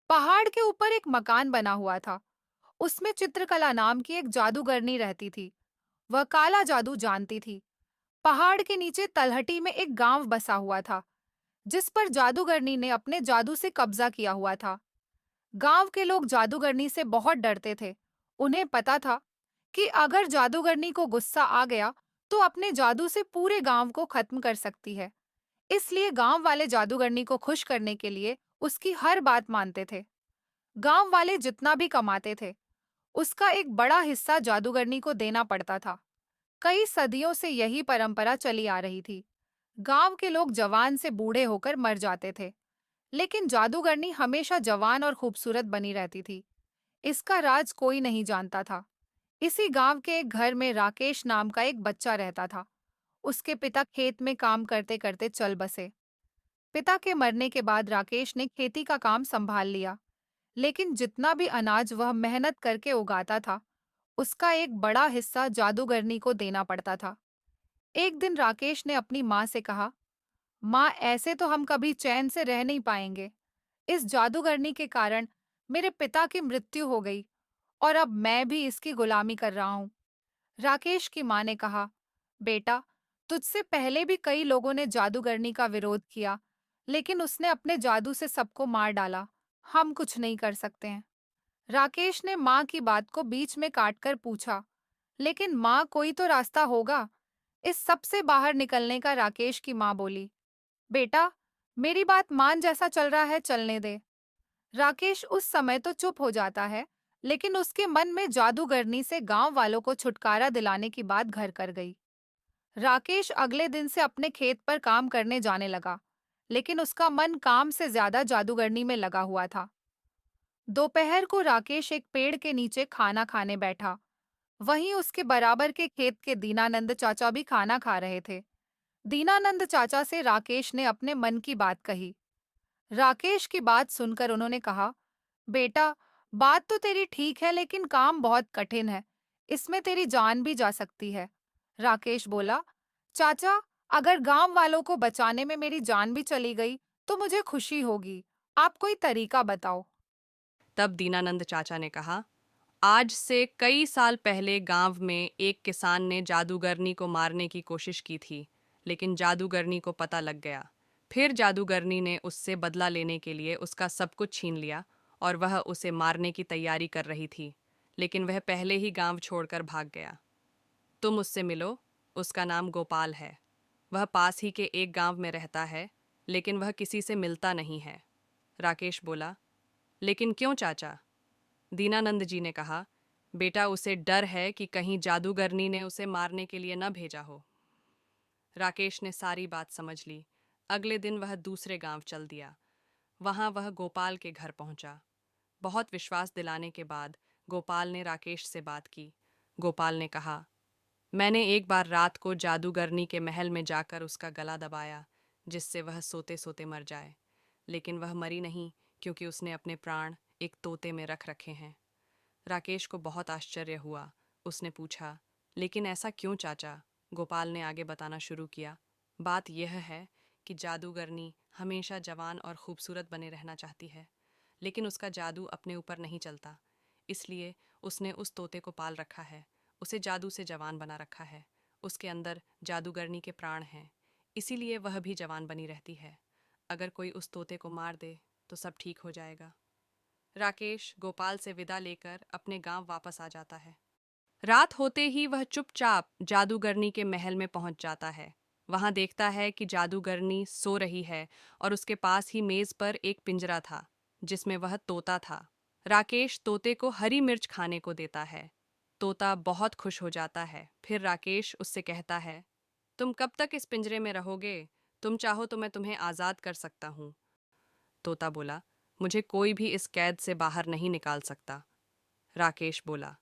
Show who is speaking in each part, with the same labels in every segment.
Speaker 1: पहाड़ के ऊपर एक मकान बना हुआ था। उसमें चित्रकला नाम की एक जादूगरनी रहती थी। वह काला जादू जानती थी। पहाड़ के नीचे तलहटी में एक गांव बसा हुआ था, जिस पर जादूगरनी ने अपने जादू से कब्जा किया हुआ था। गांव के लोग जादूगरनी से बहुत डरते थे। उन्हें पता था कि अगर जादूगरनी को गुस्सा आ गया, तो अपने जादू से पूरे गांव को खत्म कर सकती है। इसलिए गांव वाले जादूगरनी को खुश करने के लिए उसकी हर बात मानते थे। गांव वाले जितना भी कमाते थे, उसका एक बड़ा हिस्सा जादूगरनी को देना पड़ता था। कई सदियों से यही परंपरा चली आ रही थी। गांव के लोग जवान से बूढ़े होकर मर जाते थे, लेकिन जादूगरनी हमेशा जवान और खूबसूरत बनी रहती थी। इसका राज कोई नहीं जानता था। इसी गांव के एक घर में राकेश नाम का एक बच्चा रहता था। उसके पिता खेत में काम करते करते चल बसे। पिता के मरने के बाद राकेश ने खेती का काम संभाल लिया, लेकिन जितना भी अनाज वह मेहनत करके उगाता था, उसका एक बड़ा हिस्सा जादूगरनी को देना पड़ता था। एक दिन राकेश ने अपनी माँ से कहा, माँ, ऐसे तो हम कभी चैन से रह नहीं पाएंगे। इस जादूगरनी के कारण मेरे पिता की मृत्यु हो गई और अब मैं भी इसकी गुलामी कर रहा हूँ। राकेश की माँ ने कहा, बेटा, तुझसे पहले भी कई लोगों ने जादूगरनी का विरोध किया, लेकिन उसने अपने जादू से सबको मार डाला। हम कुछ नहीं कर सकते हैं। राकेश ने माँ की बात को बीच में काटकर पूछा, लेकिन माँ, कोई तो रास्ता होगा। इस सब से बाहर निकलने का राकेश की माँ बोली, बेटा, मेरी बात मान, जैसा चल रहा है चलने दे। राकेश उस समय तो चुप हो जाता है, लेकिन उसके मन में जादूगरनी से गांव वालों को छुटकारा दिलाने की बात घर कर गई। राकेश अगले दिन से अपने खेत पर काम करने जाने लगा, लेकिन उसका मन काम से ज्यादा जादूगरनी में लगा हुआ था। दोपहर को राकेश एक पेड़ के नीचे खाना खाने बैठा। वहीं उसके बराबर के खेत के दीनानंद चाचा भी खाना खा रहे थे। दीनानंद चाचा से राकेश ने अपने मन की बात कही। राकेश की बात सुनकर उन्होंने कहा, बेटा, बात तो तेरी ठीक है, लेकिन काम बहुत कठिन है। इसमें तेरी जान भी जा सकती है। राकेश बोला, चाचा, अगर गांव वालों को बचाने में मेरी जान भी चली गई, तो मुझे खुशी होगी। आप कोई तरीका बताओ।
Speaker 2: तब दीनानंद चाचा ने कहा, आज से कई साल पहले गांव में एक किसान ने जादूगरनी को मारने की कोशिश की थी, लेकिन जादूगरनी को पता लग गया। फिर जादूगरनी ने उससे बदला लेने के लिए उसका सब कुछ छीन लिया और वह उसे मारने की तैयारी कर रही थी, लेकिन वह पहले ही गांव छोड़कर भाग गया। तुम उससे मिलो, उसका नाम गोपाल है। वह पास ही के एक गांव में रहता है, लेकिन वह किसी से मिलता नहीं है। राकेश बोला, लेकिन क्यों चाचा? दीनानंद जी ने कहा, बेटा, उसे डर है कि कहीं जादूगरनी ने उसे मारने के लिए न भेजा हो। राकेश ने सारी बात समझ ली। अगले दिन वह दूसरे गांव चल दिया। वहां वह गोपाल के घर पहुंचा। बहुत विश्वास दिलाने के बाद गोपाल ने राकेश से बात की। गोपाल ने कहा, मैंने एक बार रात को जादूगरनी के महल में जाकर उसका गला दबाया, जिससे वह सोते सोते मर जाए। लेकिन वह मरी नहीं, क्योंकि उसने अपने प्राण एक तोते में रख रखे हैं। राकेश को बहुत आश्चर्य हुआ। उसने पूछा, लेकिन ऐसा क्यों चाचा? गोपाल ने आगे बताना शुरू किया। बात यह है कि जादूगरनी हमेशा जवान और खूबसूरत बने रहना चाहती है, लेकिन उसका जादू अपने ऊपर नहीं चलता। इसलिए उसने उस तोते को पाल रखा है, उसे जादू से जवान बना रखा है। उसके अंदर जादूगरनी के प्राण हैं, इसीलिए वह भी जवान बनी रहती है। अगर कोई उस तोते को मार दे तो सब ठीक हो जाएगा। राकेश गोपाल से विदा लेकर अपने गांव वापस आ जाता है। रात होते ही वह चुपचाप जादूगरनी के महल में पहुंच जाता है। वहां देखता है कि जादूगरनी सो रही है और उसके पास ही मेज पर एक पिंजरा था, जिसमें वह तोता था। राकेश तोते को हरी मिर्च खाने को देता है। तोता बहुत खुश हो जाता है। फिर राकेश उससे कहता है, तुम कब तक इस पिंजरे में रहोगे? तुम चाहो तो मैं तुम्हें आज़ाद कर सकता हूँ। तोता बोला, मुझे कोई भी इस कैद से बाहर नहीं निकाल सकता। राकेश बोला,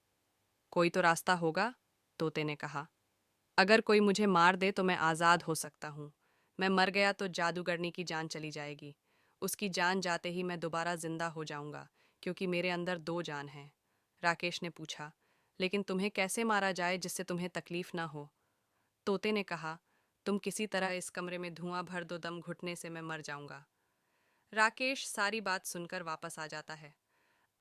Speaker 2: कोई तो रास्ता होगा। तोते ने कहा, अगर कोई मुझे मार दे तो मैं आज़ाद हो सकता हूँ। मैं मर गया तो जादूगरनी की जान चली जाएगी। उसकी जान जाते ही मैं दोबारा जिंदा हो जाऊंगा, क्योंकि मेरे अंदर दो जान हैं। राकेश ने पूछा, लेकिन तुम्हें कैसे मारा जाए जिससे तुम्हें तकलीफ ना हो? तोते ने कहा, तुम किसी तरह इस कमरे में धुआं भर दो, दम घुटने से मैं मर जाऊंगा। राकेश सारी बात सुनकर वापस आ जाता है।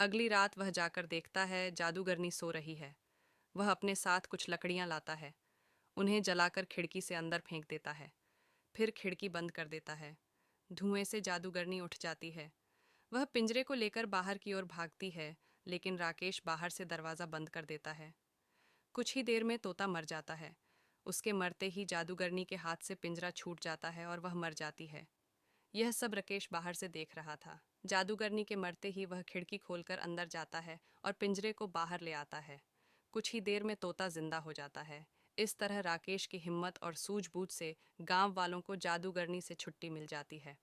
Speaker 2: अगली रात वह जाकर देखता है जादूगरनी सो रही है। वह अपने साथ कुछ लकड़ियां लाता है, उन्हें जलाकर खिड़की से अंदर फेंक देता है, फिर खिड़की बंद कर देता है। धुएं से जादूगरनी उठ जाती है। वह पिंजरे को लेकर बाहर की ओर भागती है, लेकिन राकेश बाहर से दरवाज़ा बंद कर देता है। कुछ ही देर में तोता मर जाता है। उसके मरते ही जादूगरनी के हाथ से पिंजरा छूट जाता है और वह मर जाती है। यह सब राकेश बाहर से देख रहा था। जादूगरनी के मरते ही वह खिड़की खोलकर अंदर जाता है और पिंजरे को बाहर ले आता है। कुछ ही देर में तोता जिंदा हो जाता है। इस तरह राकेश की हिम्मत और सूझबूझ से गांव वालों को जादूगरनी से छुट्टी मिल जाती है।